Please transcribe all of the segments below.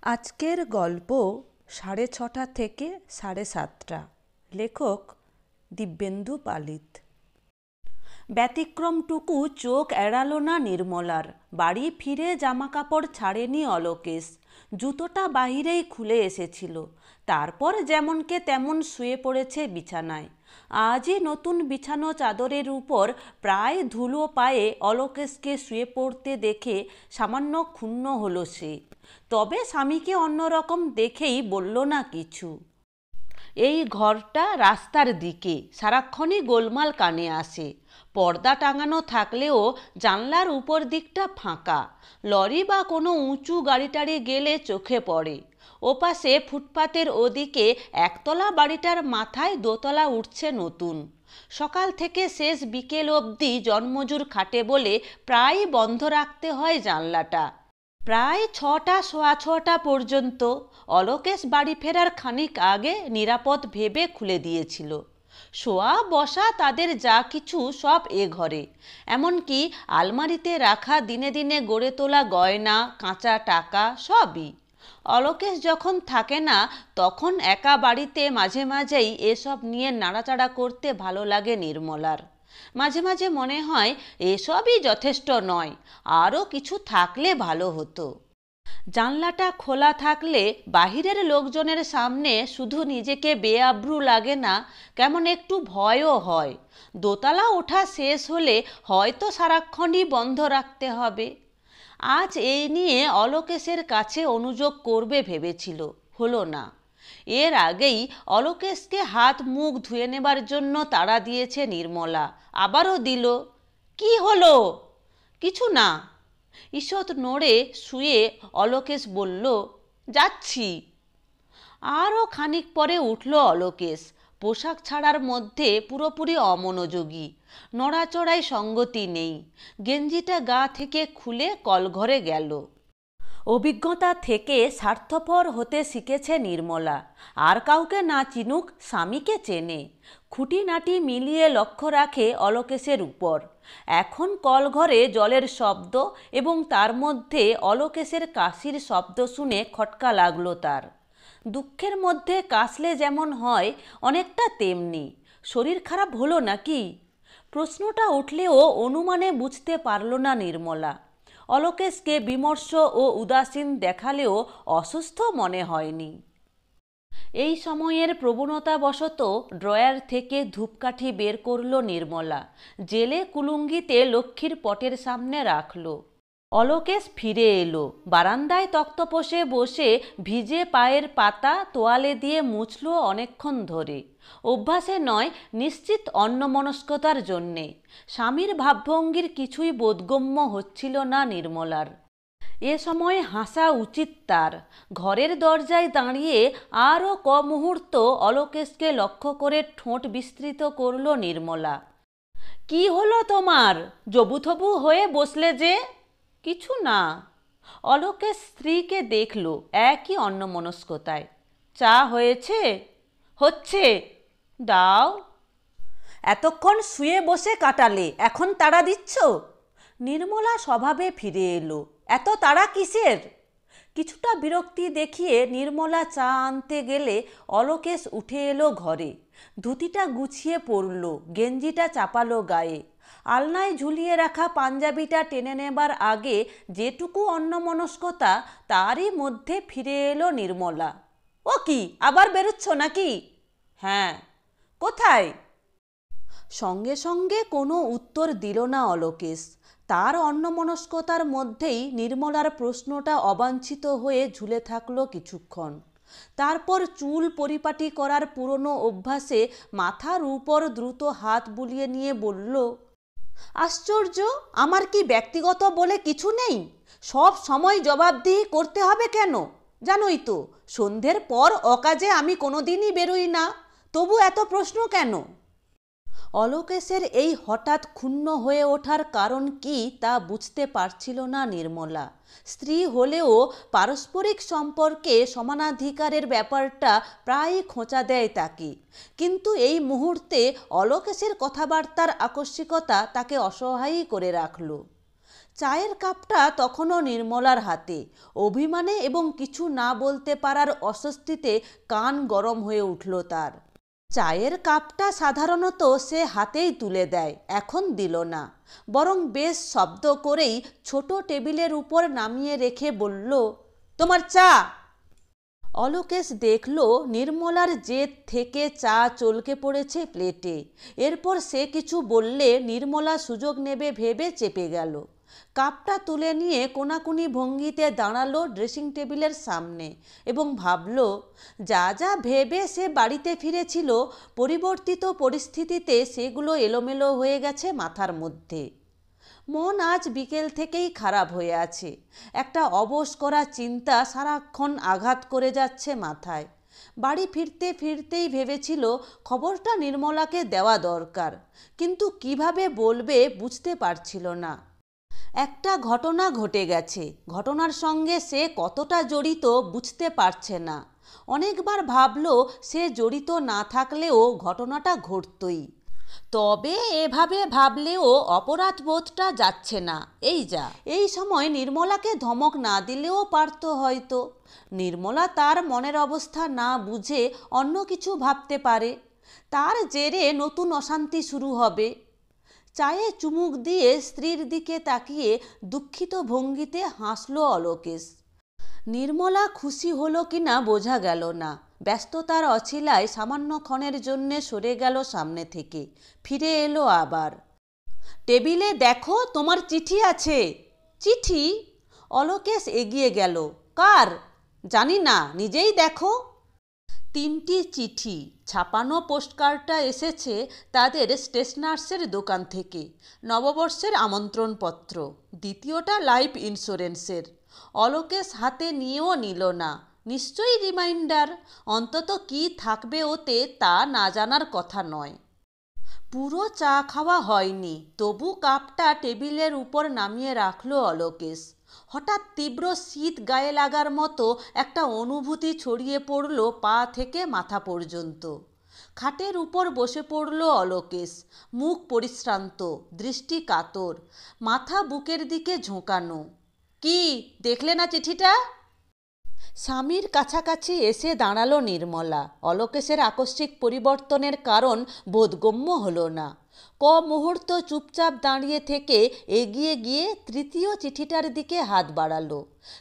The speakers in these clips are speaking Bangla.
আজকের গল্প 6:30 থেকে 7:30। লেখক দিব্যেন্দু পালিত। ব্যতিক্রমটুকু চোখ এড়ালো না নির্মলার। বাড়ি ফিরে জামাকাপড় ছাড়েনি অলোকেশ। জুতোটা বাহিরেই খুলে এসেছিল। তারপর যেমনকে তেমন শুয়ে পড়েছে বিছানায়। আজই নতুন বিছানো চাদরের উপর প্রায় ধুলো পায়ে অলোকেশকে শুয়ে পড়তে দেখে সামান্য ক্ষুণ্ণ হলো সে। তবে স্বামীকে অন্যরকম দেখেই বলল না কিছু। এই ঘরটা রাস্তার দিকে, সারাক্ষণই গোলমাল কানে আসে। পর্দা টাঙানো থাকলেও জানলার উপর দিকটা ফাঁকা। লরি বা কোনো উঁচু গাড়ি টাড়ি গেলে চোখে পড়ে। ওপাশে ফুটপাতের ওদিকে একতলা বাড়িটার মাথায় দোতলা উঠছে নতুন। সকাল থেকে শেষ বিকেল অবধি জন্মজুর খাটে বলে প্রায় বন্ধ রাখতে হয় জানলাটা। প্রায় 6টা সোয়া 6টা পর্যন্ত। অলোকেশ বাড়ি ফেরার খানিক আগে নিরাপদ ভেবে খুলে দিয়েছিল। শোয়া বসা তাদের যা কিছু সব এ ঘরে। এমনকি আলমারিতে রাখা দিনে দিনে গড়ে তোলা গয়না, কাঁচা টাকা সবই। অলোকেশ যখন থাকে না তখন একা বাড়িতে মাঝে মাঝেই এসব নিয়ে নাড়াচাড়া করতে ভালো লাগে নির্মলার। মাঝে মাঝে মনে হয় এসবই যথেষ্ট নয়, আরও কিছু থাকলে ভালো হতো। জানলাটা খোলা থাকলে বাহিরের লোকজনের সামনে শুধু নিজেকে বেআব্রু লাগে না, কেমন একটু ভয়ও হয়। দোতলা ওঠা শেষ হলে হয়তো সারাক্ষণই বন্ধ রাখতে হবে। আজ এই নিয়ে অলোকেশের কাছে অনুযোগ করবে ভেবেছিল, হলো না। এর আগেই অলোকেশকে হাত মুখ ধুয়ে নেবার জন্য তাড়া দিয়েছে নির্মলা, আবারও দিল। কি হলো? কিছু না। ঈষৎ নড়ে শুয়ে অলোকেশ বলল, যাচ্ছি। আরও খানিক পরে উঠল অলোকেশ। পোশাক ছাড়ার মধ্যে পুরোপুরি অমনোযোগী। নড়াচড়ায় সঙ্গতি নেই। গেঞ্জিটা গা থেকে খুলে কলঘরে গেল। অভিজ্ঞতা থেকে স্বার্থপর হতে শিখেছে নির্মলা। আর কাউকে না চিনুক, স্বামীকে চেনে। খুঁটিনাটি মিলিয়ে লক্ষ্য রাখে অলোকেশের উপর। এখন কলঘরে জলের শব্দ এবং তার মধ্যে অলোকেশের কাশির শব্দ শুনে খটকা লাগলো তার। দুঃখের মধ্যে কাশলে যেমন হয় অনেকটা তেমনি। শরীর খারাপ হলো নাকি? প্রশ্নটা উঠলেও অনুমানে বুঝতে পারল না নির্মলা। অলোকেশকে বিমর্ষ ও উদাসীন দেখালেও অসুস্থ মনে হয়নি। এই সময়ের প্রবণতাবশত ড্রয়ার থেকে ধূপকাঠি বের করল নির্মলা। জেলে কুলুঙ্গিতে লক্ষ্মীর পটের সামনে রাখল। অলোকেশ ফিরে এলো। বারান্দায় তক্তপোষে বসে ভিজে পায়ের পাতা তোয়ালে দিয়ে মুছল অনেকক্ষণ ধরে। অভ্যাসে নয়, নিশ্চিত অন্যমনস্কতার জন্যে। স্বামীর ভাবভঙ্গির কিছুই বোধগম্য হচ্ছিল না নির্মলার। এ সময় হাসা উচিত তার। ঘরের দরজায় দাঁড়িয়ে আরও মুহূর্ত অলোকেশকে লক্ষ্য করে ঠোঁট বিস্তৃত করল নির্মলা। কি হলো তোমার? জবুথবু হয়ে বসলে যে? কিছু না। অলোকেশ স্ত্রীকে দেখল একই অন্যমনস্কতায়। চা হয়েছে? হচ্ছে। দাও। এতক্ষণ শুয়ে বসে কাটালে, এখন তাড়া দিচ্ছ? নির্মলা স্বভাবে ফিরে এলো। এত তাড়া কিসের? কিছুটা বিরক্তি দেখিয়ে নির্মলা চা আনতে গেলে অলোকেশ উঠে এলো ঘরে। ধুতিটা গুছিয়ে পরল, গেঞ্জিটা চাপালো গায়ে। আলনায় ঝুলিয়ে রাখা পাঞ্জাবিটা টেনে নেবার আগে যেটুকু অন্যমনস্কতা, তারই মধ্যে ফিরে এলো নির্মলা। ও কি, আবার বেরোচ্ছ নাকি? হ্যাঁ। কোথায়? সঙ্গে সঙ্গে কোনো উত্তর দিল না অলোকেশ। তার অন্যমনস্কতার মধ্যেই নির্মলার প্রশ্নটা অবাঞ্ছিত হয়ে ঝুলে থাকলো কিছুক্ষণ। তারপর চুল পরিপাটি করার পুরনো অভ্যাসে মাথার উপর দ্রুত হাত বুলিয়ে নিয়ে বলল, আশ্চর্য, আমার কি ব্যক্তিগত বলে কিছু নেই? সব সময় জবাবদিহি করতে হবে কেন? জানোই তো, সন্ধ্যের পর অকাজে আমি কোনোদিনই বেরোই না। তবু এত প্রশ্ন কেন? অলোকেশের এই হঠাৎ ক্ষুণ্ণ হয়ে ওঠার কারণ কি তা বুঝতে পারছিল না নির্মলা। স্ত্রী হলেও পারস্পরিক সম্পর্কে সমানাধিকারের ব্যাপারটা প্রায়ই খোঁচা দেয় তাকে। কিন্তু এই মুহূর্তে অলোকেশের কথাবার্তার আকস্মিকতা তাকে অসহায়ই করে রাখল। চায়ের কাপটা তখনও নির্মলার হাতে। অভিমানে এবং কিছু না বলতে পারার অস্বস্তিতে কান গরম হয়ে উঠল তার। চায়ের কাপটা সাধারণত সে হাতেই তুলে দেয়, এখন দিল না, বরং বেশ শব্দ করেই ছোট টেবিলের উপর নামিয়ে রেখে বলল, তোমার চা। অলোকেশ দেখল নির্মলার জেদ থেকে চা চলকে পড়েছে প্লেটে। এরপর সে কিছু বললে নির্মলা সুযোগ নেবে ভেবে চেপে গেল। কাপটা তুলে নিয়ে কোনাকুনি ভঙ্গিতে দাঁড়ালো ড্রেসিং টেবিলের সামনে এবং ভাবল, যা যা ভেবে সে বাড়িতে ফিরেছিল পরিবর্তিত পরিস্থিতিতে সেগুলো এলোমেলো হয়ে গেছে মাথার মধ্যে। মন আজ বিকেল থেকেই খারাপ হয়ে আছে। একটা অবশ করা চিন্তা সারাক্ষণ আঘাত করে যাচ্ছে মাথায়। বাড়ি ফিরতে ফিরতেই ভেবেছিল খবরটা নির্মলাকে দেওয়া দরকার, কিন্তু কিভাবে বলবে বুঝতে পারছিল না। একটা ঘটনা ঘটে গেছে, ঘটনার সঙ্গে সে কতটা জড়িত বুঝতে পারছে না। অনেকবার ভাবল সে জড়িত না থাকলেও ঘটনাটা ঘটতই, তবে এভাবে ভাবলেও অপরাধ বোধটা যাচ্ছে না। এই সময় নির্মলাকে ধমক না দিলেও পারত হয়তো। নির্মলা তার মনের অবস্থা না বুঝে অন্য কিছু ভাবতে পারে, তার জেরে নতুন অশান্তি শুরু হবে। চায়ে চুমুক দিয়ে স্ত্রীর দিকে তাকিয়ে দুঃখিত ভঙ্গিতে হাসল অলোকেশ। নির্মলা খুশি হলো কিনা বোঝা গেল না। ব্যস্ততার অছিলায় সামান্যক্ষণের জন্যে সরে গেল সামনে থেকে, ফিরে এলো আবার। টেবিলে দেখো, তোমার চিঠি আছে। চিঠি? অলোকেশ এগিয়ে গেল। কার? জানি না, নিজেই দেখো। 3টি চিঠি। ছাপানো পোস্টকার্ডটা এসেছে তাদের স্টেশনার্সের দোকান থেকে, নববর্ষের আমন্ত্রণপত্র। দ্বিতীয়টা লাইফ ইন্স্যুরেন্সের। অলোকেশ হাতে নিয়েও নিল না। নিশ্চয়ই রিমাইন্ডার, অন্তত কি থাকবে ওতে তা না জানার কথা নয়। পুরো চা খাওয়া হয়নি, তবু কাপটা টেবিলের উপর নামিয়ে রাখল অলোকেশ। হঠাৎ তীব্র শীত গায়ে লাগার মতো একটা অনুভূতি ছড়িয়ে পড়ল পা থেকে মাথা পর্যন্ত। খাটের উপর বসে পড়ল অলোকেশ, মুখ পরিশ্রান্ত, দৃষ্টি কাতর, মাথা বুকের দিকে ঝোঁকানো। কি দেখলে না চিঠিটা? স্বামীর কাছাকাছি এসে দাঁড়ালো নির্মলা। অলোকেশের আকস্মিক পরিবর্তনের কারণ বোধগম্য হলো না। মুহূর্ত চুপচাপ দাঁড়িয়ে থেকে এগিয়ে গিয়ে তৃতীয় চিঠিটার দিকে হাত বাড়ালো।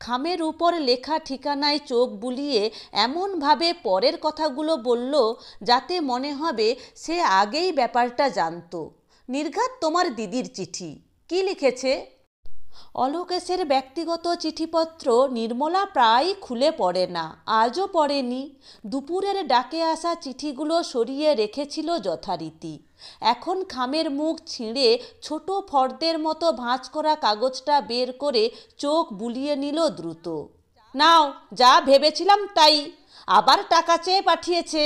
খামের উপর লেখা ঠিকানায় চোখ বুলিয়ে এমনভাবে পরের কথাগুলো বলল যাতে মনে হবে সে আগেই ব্যাপারটা জানত। নির্ঘাত তোমার দিদির চিঠি। কি লিখেছে? অলোকেশের ব্যক্তিগত চিঠিপত্র নির্মলা প্রায়ই খুলে পড়ে না, আজও পড়েনি। দুপুরের ডাকে আসা চিঠিগুলো সরিয়ে রেখেছিল যথারীতি। এখন খামের মুখ ছিঁড়ে ছোট ফর্দের মতো ভাঁজ করা কাগজটা বের করে চোখ বুলিয়ে নিল দ্রুত। নাও, যা ভেবেছিলাম তাই, আবার টাকা চেয়ে পাঠিয়েছে।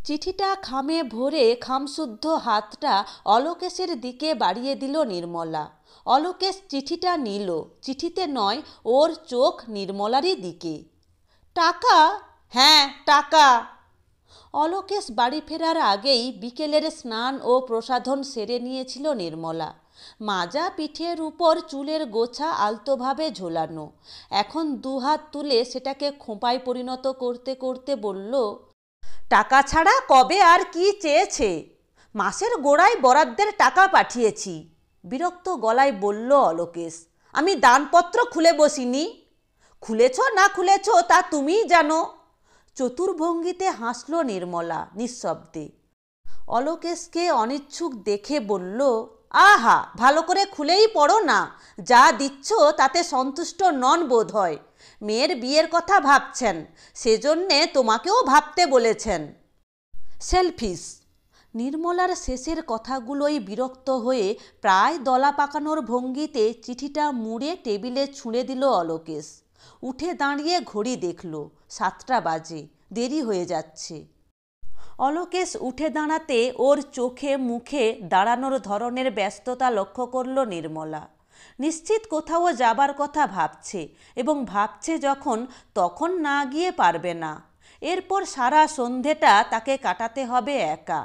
চিঠিটা খামে ভরে খামশুদ্ধ হাতটা অলোকেশের দিকে বাড়িয়ে দিল নির্মলা। অলোকেশ চিঠিটা নিল। চিঠিতে নয়, ওর চোখ নির্মলারই দিকে। টাকা? হ্যাঁ, টাকা। অলোকেশ বাড়ি ফেরার আগেই বিকেলের স্নান ও প্রসাধন সেরে নিয়েছিল নির্মলা। মাজা পিঠের উপর চুলের গোছা আলতোভাবে ঝোলানো। এখন দুহাত তুলে সেটাকে খোঁপায় পরিণত করতে করতে বলল, টাকা ছাড়া কবে আর কি চেয়েছে? মাসের গোড়ায় বরাদ্দের টাকা পাঠিয়েছি। বিরক্ত গলায় বলল অলোকেশ। আমি দানপত্র খুলে বসিনি। খুলেছ না খুলেছ তা তুমিই জানো। চতুর্ভঙ্গিতে হাসল নির্মলা নিঃশব্দে। অলোকেশকে অনিচ্ছুক দেখে বলল, আহা, ভালো করে খুলেই পড়ো না। যা দিচ্ছ তাতে সন্তুষ্ট নন বোধ হয়। মেয়ের বিয়ের কথা ভাবছেন, সেজন্যে তোমাকেও ভাবতে বলেছেন। সেলফিশ। নির্মলার শেষের কথাগুলোই বিরক্ত হয়ে প্রায় দলা পাকানোর ভঙ্গিতে চিঠিটা মুড়ে টেবিলে ছুঁড়ে দিল অলোকেশ। উঠে দাঁড়িয়ে ঘড়ি দেখল, 7টা বাজে, দেরি হয়ে যাচ্ছে। অলোকেশ উঠে দাঁড়াতে ওর চোখে মুখে দাঁড়ানোর ধরনের ব্যস্ততা লক্ষ্য করল নির্মলা। নিশ্চিত কোথাও যাবার কথা ভাবছে, এবং ভাবছে যখন, তখন না গিয়ে পারবে না। এরপর সারা সন্ধেটা তাকে কাটাতে হবে একা।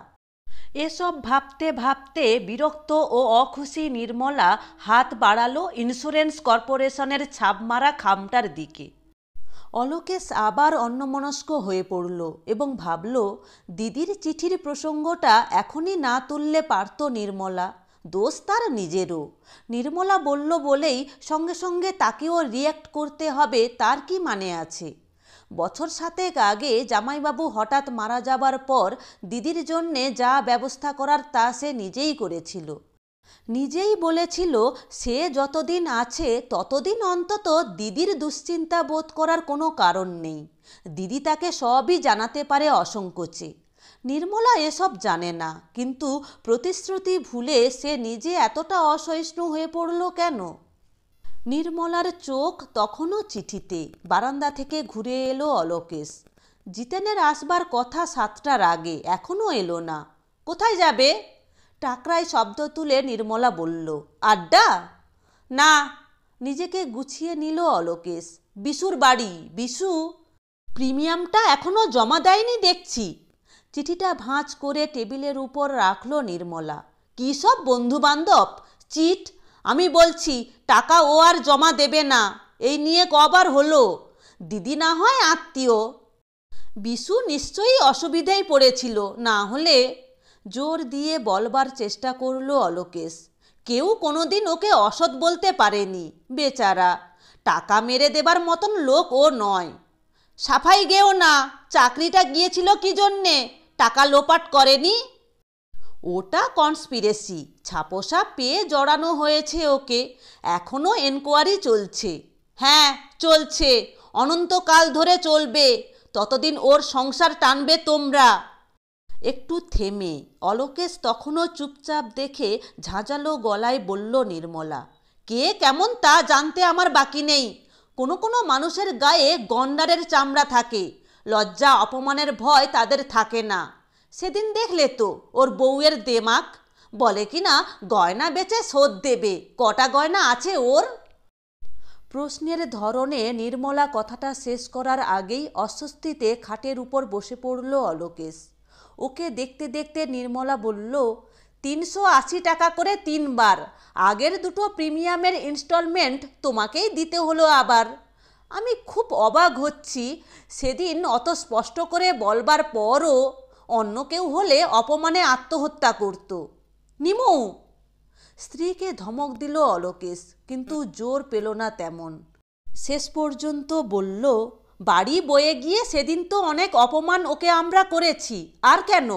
এসব ভাবতে ভাবতে বিরক্ত ও অখুশি নির্মলা হাত বাড়ালো ইন্স্যুরেন্স কর্পোরেশনের ছাপমারা খামটার দিকে। অলোকেশ আবার অন্যমনস্ক হয়ে পড়ল এবং ভাবল, দিদির চিঠির প্রসঙ্গটা এখনই না তুললে পারত নির্মলা। দোষ তার নিজেরও। নির্মলা বলল বলেই সঙ্গে সঙ্গে তাকেও রিয়্যাক্ট করতে হবে তার কি মানে আছে? বছর 7 আগে জামাইবাবু হঠাৎ মারা যাবার পর দিদির জন্যে যা ব্যবস্থা করার তা সে নিজেই করেছিল। নিজেই বলেছিল সে যতদিন আছে ততদিন অন্তত দিদির দুশ্চিন্তা বোধ করার কোনো কারণ নেই। দিদি তাকে সবই জানাতে পারে অসংকোচে। নির্মলা এসব জানে না, কিন্তু প্রতিশ্রুতি ভুলে সে নিজে এতটা অসহিষ্ণু হয়ে পড়ল কেন? নির্মলার চোখ তখনও চিঠিতে। বারান্দা থেকে ঘুরে এলো অলোকেশ। জিতেনের আসবার কথা 7টার আগে, এখনও এলো না। কোথায় যাবে? টাকরায় শব্দ তুলে নির্মলা বলল, আড্ডা? না। নিজেকে গুছিয়ে নিল অলোকেশ। বিশুর বাড়ি। বিশু প্রিমিয়ামটা এখনও জমা দেয়নি দেখছি। চিঠিটা ভাঁজ করে টেবিলের উপর রাখল নির্মলা। কী সব বন্ধুবান্ধব, চিট! আমি বলছি টাকা ও আর জমা দেবে না। এই নিয়ে কবার হলো? দিদি না হয় আত্মীয়। বিশু নিশ্চয়ই অসুবিধায় পড়েছিল, না হলে। জোর দিয়ে বলবার চেষ্টা করল অলোকেশ। কেউ কোনোদিন ওকে অসৎ বলতে পারেনি, বেচারা। টাকা মেরে দেবার মতন লোক ও নয়। সাফাই গেও না। চাকরিটা গিয়েছিল কি জন্যে? টাকা লোপাট করেনি? ওটা কনস্পিরেসি। ছাপোসা পেয়ে জড়ানো হয়েছে ওকে। এখনও এনকোয়ারি চলছে। হ্যাঁ, চলছে। অনন্তকাল ধরে চলবে। ততদিন ওর সংসার টানবে তোমরা। একটু থেমে অলোকেশ তখনও চুপচাপ দেখে ঝাঁঝালো গলায় বলল নির্মলা, কে কেমন তা জানতে আমার বাকি নেই। কোনো কোনো মানুষের গায়ে গন্ডারের চামড়া থাকে। লজ্জা অপমানের ভয় তাদের থাকে না। সেদিন দেখলে তো ওর বউয়ের দেমাক। বলে কিনা গয়না বেচে শোধ দেবে। কটা গয়না আছে ওর? প্রশ্নের ধরনে নির্মলা কথাটা শেষ করার আগেই অস্বস্তিতে খাটের উপর বসে পড়ল অলোকেশ। ওকে দেখতে দেখতে নির্মলা বলল, 380 টাকা করে 3 বার। আগের দুটো প্রিমিয়ামের ইনস্টলমেন্ট তোমাকেই দিতে হলো আবার। আমি খুব অবাক হচ্ছি, সেদিন অত স্পষ্ট করে বলবার পরও অন্য কেউ হলে অপমানে আত্মহত্যা করত। নিমু! স্ত্রীকে ধমক দিল অলোকেশ, কিন্তু জোর পেল না তেমন। শেষ পর্যন্ত বলল, বাড়ি বয়ে গিয়ে সেদিন তো অনেক অপমান ওকে আমরা করেছি, আর কেন?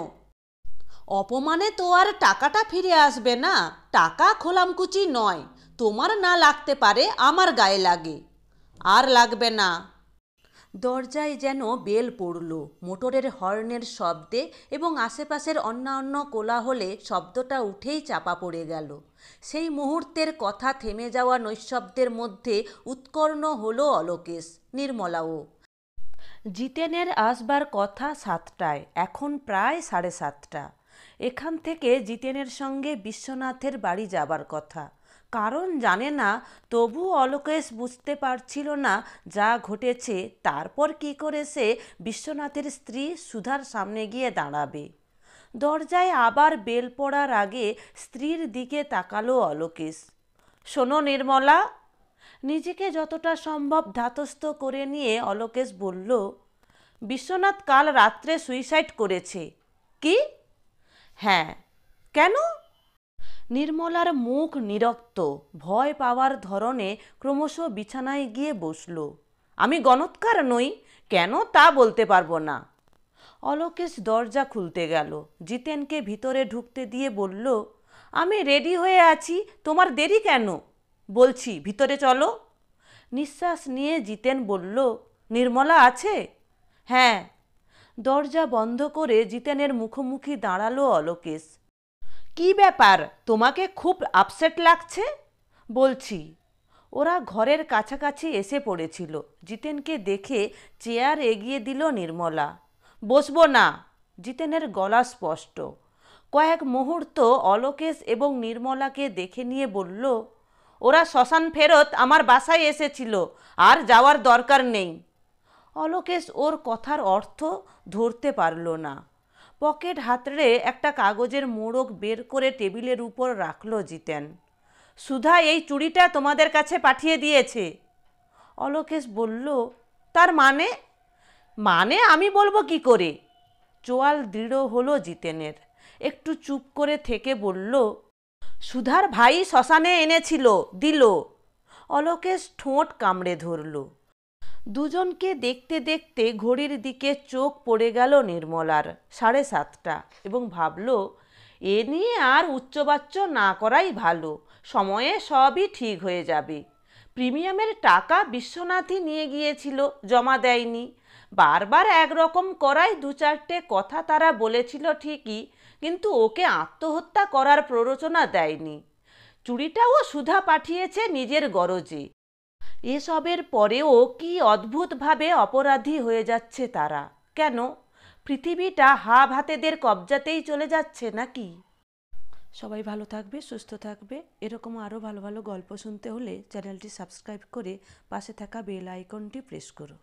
অপমানে তো আর টাকাটা ফিরে আসবে না। টাকা খোলামকুচি নয়। তোমার না লাগতে পারে, আমার গায়ে লাগে। আর লাগবে না। দরজায় যেন বেল পড়ল। মোটরের হর্নের শব্দে এবং আশেপাশের অন্যান্য কোলাহলে শব্দটা উঠেই চাপা পড়ে গেল। সেই মুহূর্তের কথা থেমে যাওয়া নৈঃশব্দের মধ্যে উৎকর্ণ হলো অলোকেশ, নির্মলাও। জিতেনের আসবার কথা 7টায়, এখন প্রায় 7:30। এখান থেকে জিতেনের সঙ্গে বিশ্বনাথের বাড়ি যাবার কথা। কারণ জানে না, তবু অলোকেশ বুঝতে পারছিল না যা ঘটেছে। তারপর কি করে সে বিশ্বনাথের স্ত্রী সুধার সামনে গিয়ে দাঁড়াবে? দরজায় আবার বেল পড়ার আগে স্ত্রীর দিকে তাকালো অলোকেশ। শোনো নির্মলা। নিজেকে যতটা সম্ভব ধাতস্থ করে নিয়ে অলোকেশ বলল, বিশ্বনাথ কাল রাত্রে সুইসাইড করেছে। কি? হ্যাঁ। কেন? নির্মলার মুখ নিরক্ত। ভয় পাওয়ার ধরনে ক্রমশ বিছানায় গিয়ে বসল। আমি গণৎকার নই, কেন তা বলতে পারবো না। অলোকেশ দরজা খুলতে গেল। জিতেনকে ভিতরে ঢুকতে দিয়ে বলল, আমি রেডি হয়ে আছি, তোমার দেরি কেন? বলছি ভিতরে চলো। নিঃশ্বাস নিয়ে জিতেন বলল, নির্মলা আছে? হ্যাঁ। দরজা বন্ধ করে জিতেনের মুখোমুখি দাঁড়ালো অলোকেশ। কি ব্যাপার, তোমাকে খুব আপসেট লাগছে? বলছি। ওরা ঘরের কাছাকাছি এসে পড়েছিল। জিতেনকে দেখে চেয়ার এগিয়ে দিল নির্মলা। বসবো না। জিতেনের গলা স্পষ্ট। কয়েক মুহূর্ত অলোকেশ এবং নির্মলাকে দেখে নিয়ে বলল, ওরা শ্মশান ফেরত আমার বাসায় এসেছিল, আর যাওয়ার দরকার নেই। অলোকেশ ওর কথার অর্থ ধরতে পারল না। পকেট হাতড়ে একটা কাগজের মোড়ক বের করে টেবিলের উপর রাখলো জিতেন। সুধা এই চুড়িটা তোমাদের কাছে পাঠিয়ে দিয়েছে। অলোকেশ বলল, তার মানে? মানে আমি বলবো কি করে? চোয়াল দৃঢ় হলো জিতেনের। একটু চুপ করে থেকে বলল, সুধার ভাই শ্মশানে এনেছিল, দিল। অলোকেশ ঠোঁট কামড়ে ধরল। দুজনকে দেখতে দেখতে ঘড়ির দিকে চোখ পড়ে গেল নির্মলার, 7:30 এবং ভাবল, এ নিয়ে আর উচ্চবাচ্য না করাই ভালো, সময়ে সবই ঠিক হয়ে যাবে। প্রিমিয়ামের টাকা বিশ্বনাথই নিয়ে গিয়েছিল, জমা দেয়নি। বারবার একরকম করায় 2-4টে কথা তারা বলেছিল ঠিকই, কিন্তু ওকে আত্মহত্যা করার প্ররোচনা দেয়নি। চুড়িটাও সুধা পাঠিয়েছে নিজের গরজে। এসবের পরেও কি অদ্ভুতভাবে অপরাধী হয়ে যাচ্ছে তারা। কেন? পৃথিবীটা হাতেদের কবজাতেই চলে যাচ্ছে নাকি? সবাই ভালো থাকবে, সুস্থ থাকবে। এরকম আরও ভালো ভালো গল্প শুনতে হলে চ্যানেলটি সাবস্ক্রাইব করে পাশে থাকা বেল আইকনটি প্রেস করো।